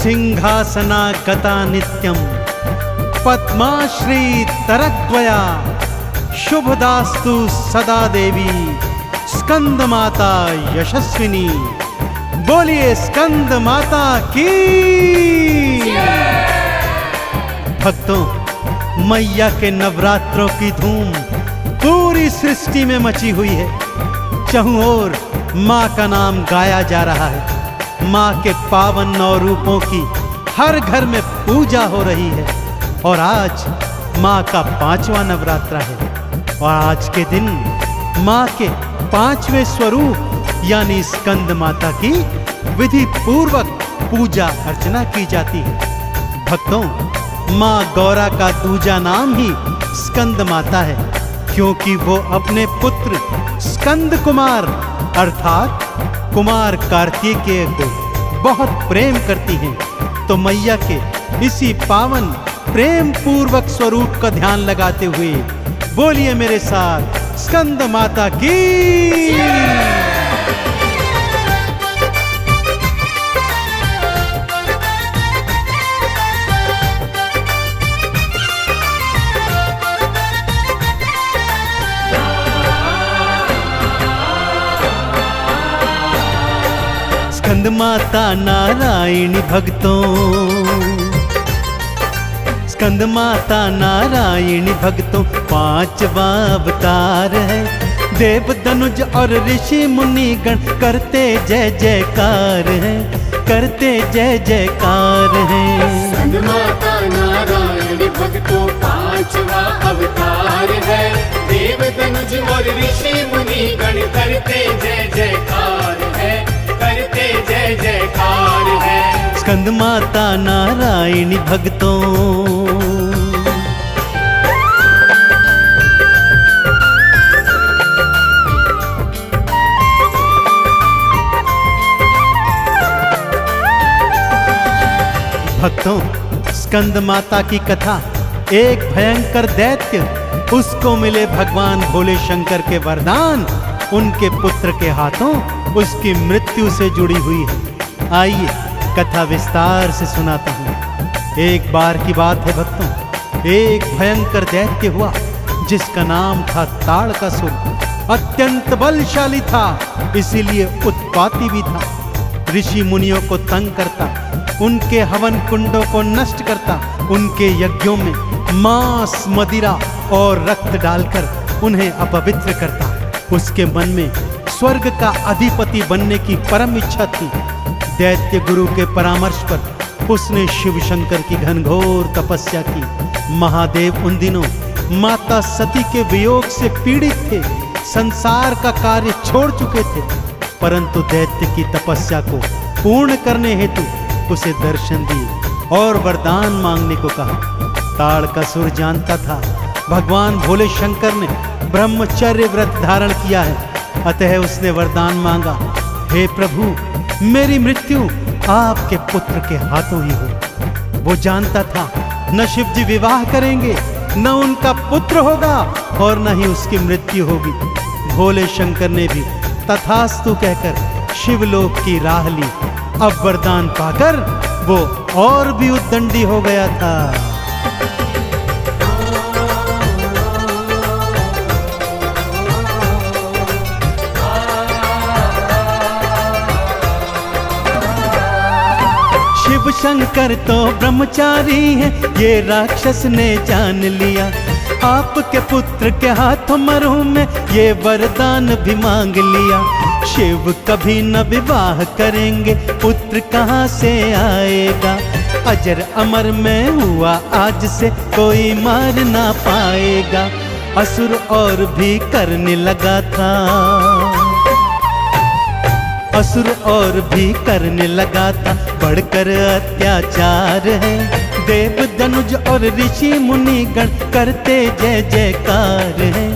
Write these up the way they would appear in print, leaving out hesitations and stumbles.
सिंहासना गता नित्यम पद्माश्री तरद्वया शुभदास्तु सदा देवी स्कंद माता यशस्विनी। बोलिए स्कंद माता की। भक्तों, मैया के नवरात्रों की धूम पूरी सृष्टि में मची हुई है। चहुं ओर माँ का नाम गाया जा रहा है। माँ के पावन नौ रूपों की हर घर में पूजा हो रही है। और आज माँ का 5वां नवरात्रा है और आज के दिन माँ के 5वें स्वरूप यानी स्कंद माता की विधि पूर्वक पूजा अर्चना की जाती है। भक्तों, माँ गौरा का दूजा नाम ही स्कंद माता है, क्योंकि वो अपने पुत्र स्कंद कुमार अर्थात कुमार कार्तिकेय को बहुत प्रेम करती हैं। तो मैया के इसी पावन प्रेम पूर्वक स्वरूप का ध्यान लगाते हुए बोलिए मेरे साथ स्कंद माता की। स्कंद माता नारायणी भक्तों, स्कंद माता नारायणी भक्तों 5वां अवतार है। देव धनुज और ऋषि मुनि गण करते जय जयकार है, करते जय जयकार है। स्कंद माता नारायणी भक्तों 5वां अवतार है। देव धनुज और ऋषि मुनि गण करते जय जयकार है, करते जय जयकार है। स्कंद माता नारायणी भक्तों, भक्तों, स्कंद माता की कथा एक भयंकर दैत्य, उसको मिले भगवान भोले शंकर के वरदान, उनके पुत्र के हाथों उसकी मृत्यु से जुड़ी हुई है। आइए कथा विस्तार से सुनाता हूँ। एक बार की बात है भक्तों, एक भयंकर दैत्य हुआ जिसका नाम था ताड़कासुर। अत्यंत बलशाली था, इसीलिए उत्पाती भी था। ऋषि मुनियों को तंग करता, उनके हवन कुंडों को नष्ट करता, उनके यज्ञों में मांस मदिरा और रक्त डालकर उन्हें अपवित्र करता। उसके मन में स्वर्ग का अधिपति बनने की परम इच्छा थी। दैत्य गुरु के परामर्श पर उसने शिव शंकर की घनघोर तपस्या की। महादेव उन दिनों माता सती के वियोग से पीड़ित थे, संसार का कार्य छोड़ चुके थे, परंतु दैत्य की तपस्या को पूर्ण करने हेतु उसे दर्शन दिए और वरदान मांगने को कहा। ताड़कासुर जानता था भगवान भोले शंकर ने ब्रह्मचर्य व्रत धारण किया है, अतः उसने वरदान मांगा, हे प्रभु, मेरी मृत्यु आपके पुत्र के हाथों ही हो। वो जानता था न शिव जी विवाह करेंगे, न उनका पुत्र होगा और न ही उसकी मृत्यु होगी। भोले शंकर ने भी तथास्तु कहकर शिवलोक की राह ली। अब वरदान पाकर वो और भी उद्दंडी हो गया था। शिव शंकर तो ब्रह्मचारी है, ये राक्षस ने जान लिया। आपके पुत्र के हाथों मरहूं में ये वरदान भी मांग लिया। शिव कभी न विवाह करेंगे, पुत्र कहाँ से आएगा। अजर अमर में हुआ आज से कोई मार ना पाएगा। असुर और भी करने लगा था, असुर और भी करने लगा था, बढ़कर अत्याचार है। देव धनुज और ऋषि मुनि गण करते जय जयकार है,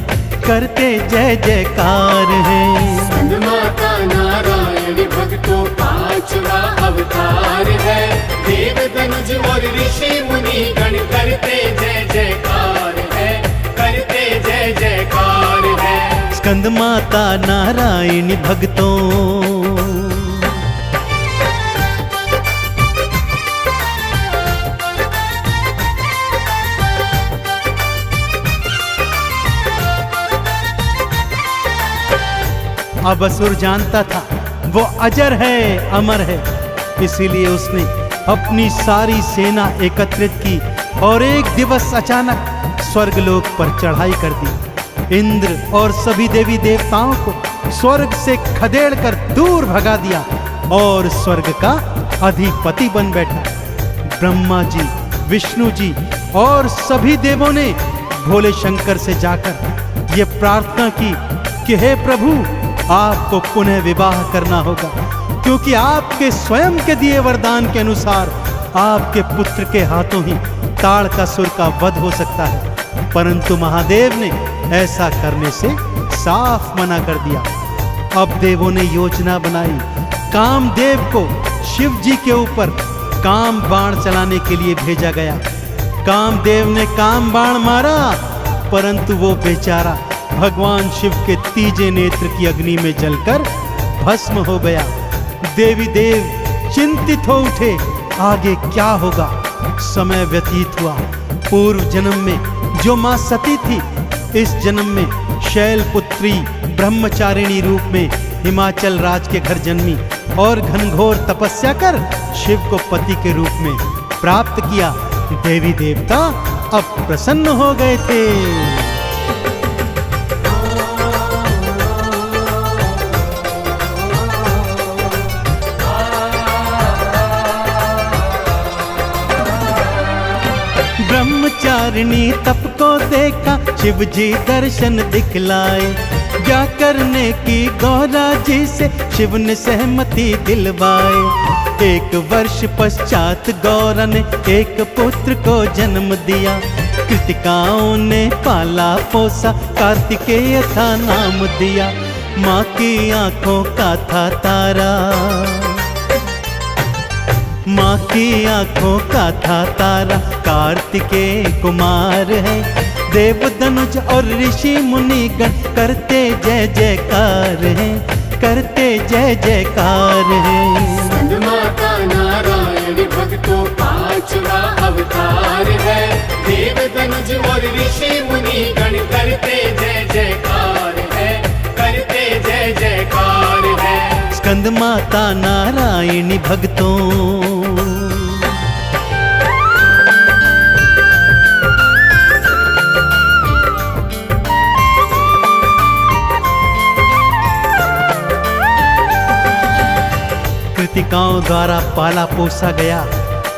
करते जय जयकार है। स्कंद माता नारायणी भक्तों 5वां अवतार है। देव धनुज और ऋषि मुनि गण करते जय जयकार है, करते जय जयकार है। स्कंद माता नारायणी भक्तों, अब असुर जानता था वो अजर है, अमर है, इसीलिए उसने अपनी सारी सेना एकत्रित की और एक दिवस अचानक स्वर्गलोक पर चढ़ाई कर दी। इंद्र और सभी देवी देवताओं को स्वर्ग से खदेड़ कर दूर भगा दिया और स्वर्ग का अधिपति बन बैठा। ब्रह्मा जी, विष्णु जी और सभी देवों ने भोले शंकर से जाकर ये प्रार्थना की कि हे प्रभु, आपको पुनः विवाह करना होगा, क्योंकि आपके स्वयं के दिए वरदान के अनुसार आपके पुत्र के हाथों ही ताड़कासुर का वध हो सकता है। परंतु महादेव ने ऐसा करने से साफ मना कर दिया। अब देवों ने योजना बनाई, कामदेव को शिव जी के ऊपर काम बाण चलाने के लिए भेजा गया। कामदेव ने काम बाण मारा, परंतु वो बेचारा भगवान शिव के तीजे नेत्र की अग्नि में जलकर भस्म हो गया। देवी देव चिंतित हो उठे, आगे क्या होगा। समय व्यतीत हुआ। पूर्व जन्म में जो मां सती थी, इस जन्म में शैलपुत्री ब्रह्मचारिणी रूप में हिमाचल राज के घर जन्मी और घनघोर तपस्या कर शिव को पति के रूप में प्राप्त किया। देवी देवता अब प्रसन्न हो गए थे। ब्रह्मचारिणी तप को देखा, शिव जी दर्शन दिखलाए। क्या करने की गौरा जी से शिव ने सहमति दिलवाए। एक वर्ष पश्चात गौरा ने एक पुत्र को जन्म दिया। कृतिकाओं ने पाला पोसा, कार्तिकेय था नाम दिया। माँ की आंखों का था तारा, माँ की आंखों का था तारा, कार्तिकेय कुमार है। देव धनुज और ऋषि मुनिगण करते जय जयकार है, करते जय जयकार है। स्कंद माता नारायण भक्तों पांचवा अवतार है। देव धनुज और ऋषि मुनिगण करते जय जयकार है, करते जय जयकार है। स्कंद माता नारायणी भक्तों। कृतिकाओं द्वारा पाला पोसा गया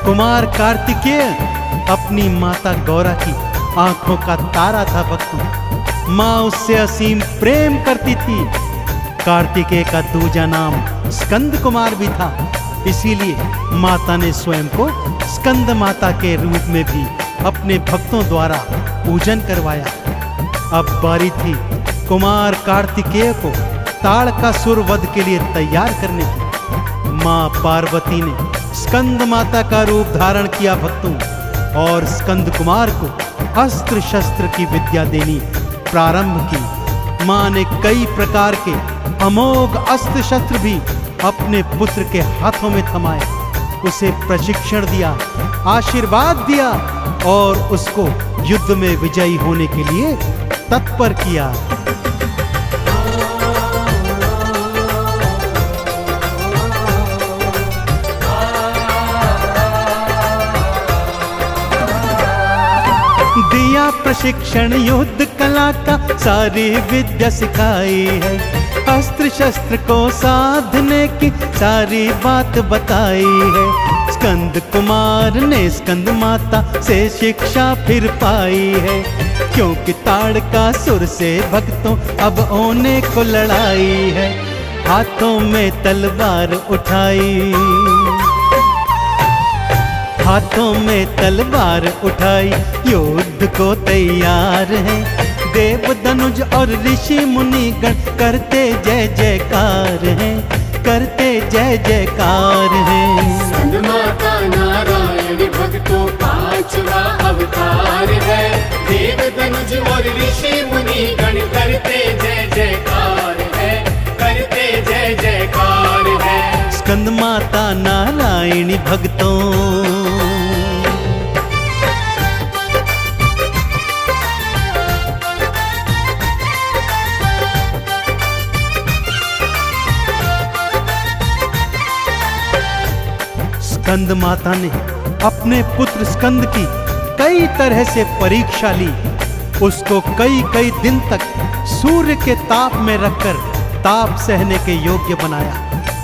कुमार कार्तिकेय अपनी माता गौरा की आंखों का तारा था। भक्तों, माँ उससे असीम प्रेम करती थी। कार्तिकेय का दूजा नाम स्कंद कुमार भी था, इसीलिए माता ने स्वयं को स्कंद माता के रूप में भी अपने भक्तों द्वारा पूजन करवाया। अब बारी थी कुमार कार्तिकेय को ताड़कासुर वध के लिए तैयार करने की। माँ पार्वती ने स्कंद माता का रूप धारण किया भक्तों, और स्कंद कुमार को अस्त्र शस्त्र की विद्या देनी प्रारंभ की। माँ ने कई प्रकार के अमोघ अस्त्र शस्त्र भी अपने पुत्र के हाथों में थमाए, उसे प्रशिक्षण दिया, आशीर्वाद दिया और उसको युद्ध में विजयी होने के लिए तत्पर किया। दिया प्रशिक्षण युद्ध कला का, सारी विद्या सिखाई है। अस्त्र शस्त्र को साधने की सारी बात बताई है। स्कंद कुमार ने स्कंद माता से शिक्षा फिर पाई है, क्योंकि ताड़कासुर से भक्तों अब होने को लड़ाई है। हाथों में तलवार उठाई, हाथों में तलवार उठाई, युद्ध को तैयार है। देव धनुज और ऋषि मुनिगण करते जय जयकार है, करते जय जयकार है। स्कंद माता नारायण भक्तों पांचवा अवतार है। देव धनुज और ऋषि मुनिगण करते जय जयकार है, करते जय जयकार है। स्कंद माता नारायणी भक्तों। स्कंद माता ने अपने पुत्र स्कंद की कई तरह से परीक्षा ली। उसको कई कई दिन तक सूर्य के ताप में रखकर ताप सहने के योग्य बनाया।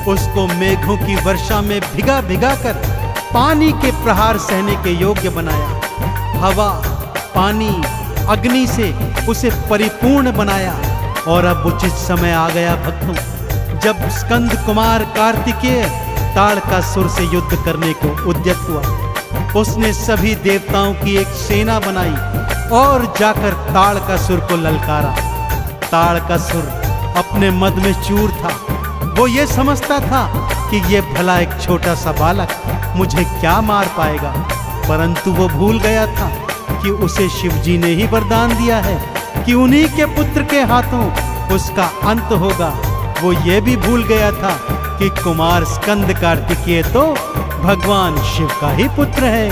उसको मेघों की वर्षा में भिगा भिगा कर पानी के प्रहार सहने के योग्य बनाया। हवा, पानी, अग्नि से उसे परिपूर्ण बनाया। और अब उचित समय आ गया भक्तों, जब स्कंद कुमार कार्तिकेय ताड़कासुर से युद्ध करने को उद्यत हुआ। उसने सभी देवताओं की एक सेना बनाई और जाकर ताड़कासुर को ललकारा। ताड़कासुर अपने मद में चूर था। वो ये समझता था कि ये भला एक छोटा सा बालक मुझे क्या मार पाएगा, परंतु वो भूल गया था कि उसे शिवजी ने ही वरदान दिया है कि उन्हीं के पुत्र के हाथों उसका अंत होगा। वो ये भी भूल गया था कि कुमार स्कंद कार्तिकेय तो भगवान शिव का ही पुत्र है।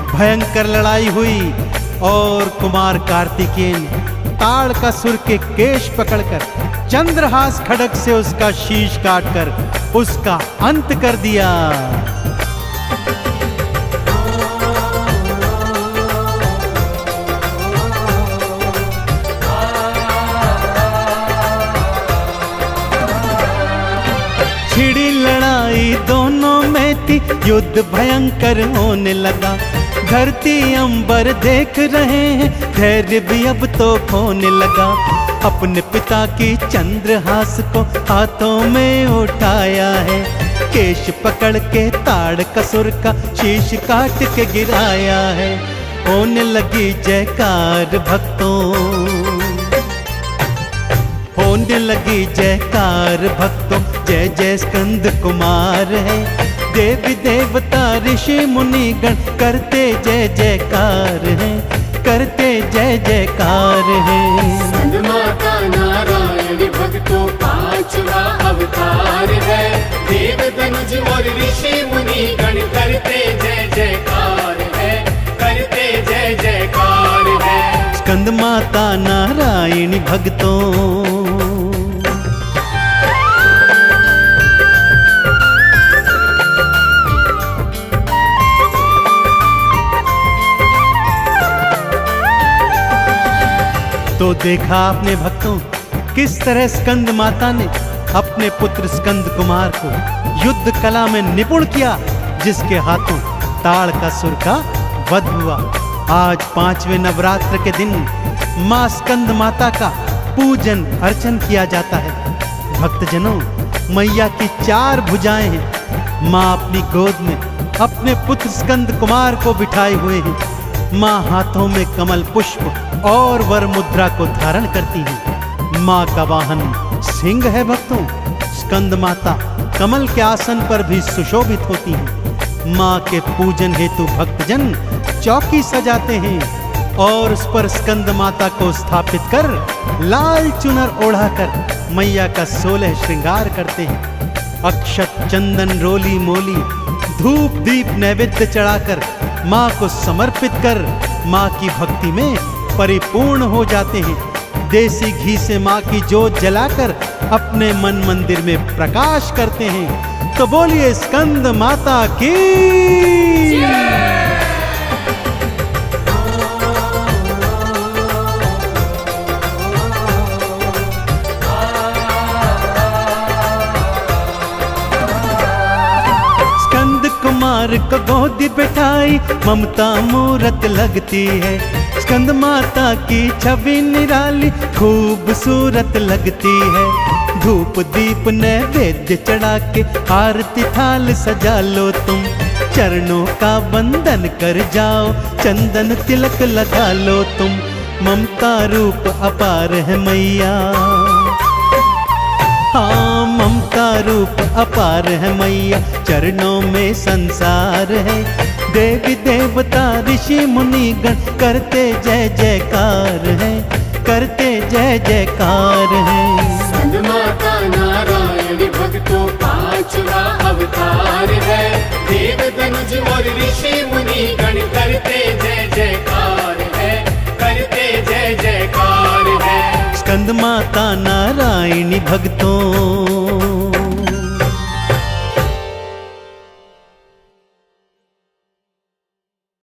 भयंकर लड़ाई हुई और कुमार कार्तिकेय ने ताड़कासुर के केश पकड़कर चंद्रहास खड्ग से उसका शीश काटकर उसका अंत कर दिया। छिड़ी लड़ाई दोनों में थी, युद्ध भयंकर होने लगा। धरती अंबर देख रहे हैं, धैर्य भी अब तो खोने लगा। अपने पिता की चंद्रहास को हाथों में उठाया है, केश पकड़ के ताड़कासुर का शीश काट के गिराया है। होने लगी जयकार भक्तों, होने लगी जयकार भक्तों, जय जय स्कंद कुमार है। देवी देवता ऋषि मुनि गण करते जय जयकार है, करते जय जयकार है। स्कंद माता नारायण भक्तों पांचवा अवतार है। देव धनुज और ऋषि मुनि गण करते जय जयकार है, करते जय जयकार है। स्कंद माता नारायणी भक्तों। तो देखा आपने भक्तों, किस तरह स्कंद माता ने अपने पुत्र स्कंद कुमार को युद्ध कला में निपुण किया, जिसके हाथों ताड़कासुर का वध हुआ। आज 5वें नवरात्र के दिन मां स्कंद माता का पूजन अर्चन किया जाता है। भक्तजनों, मैया की 4 भुजाएं हैं। मां अपनी गोद में अपने पुत्र स्कंद कुमार को बिठाए हुए हैं। मां हाथों में कमल पुष्प और वर मुद्रा को धारण करती है। मां का वाहन सिंह है भक्तों। स्कंद माता कमल के आसन पर भी सुशोभित होती है। मां के पूजन हेतु भक्तजन चौकी सजाते हैं और उस पर स्कंद माता को स्थापित कर लाल चुनर ओढ़ाकर मैया का 16 श्रृंगार करते हैं। अक्षत, चंदन, रोली मोली, धूप दीप नैवेद्य चढ़ाकर माँ को समर्पित कर माँ की भक्ति में परिपूर्ण हो जाते हैं। देसी घी से माँ की जोत जलाकर अपने मन मंदिर में प्रकाश करते हैं। तो बोलिए स्कंद माता की। कुमार को गोदी बिठाई ममता मूरत लगती है। स्कंद माता की छवि निराली खूबसूरत लगती है। धूप दीप नैवेद्य चढ़ा के आरती थाल सजा लो तुम। चरणों का वंदन कर जाओ, चंदन तिलक लगा लो तुम। ममता रूप अपार है मैया, हाँ ममता रूप अपार है मैया। चरणों में संसार है। देवी देवता ऋषि मुनि गण करते जय जयकार है, करते जय जयकार है। स्कंद माता नारायण भक्तों पांचवा अवतार है। देव धनुज और ऋषि मुनि गण करते जय जयकार है, करते जय जयकार है। स्कंद माता नारायणी भक्तों।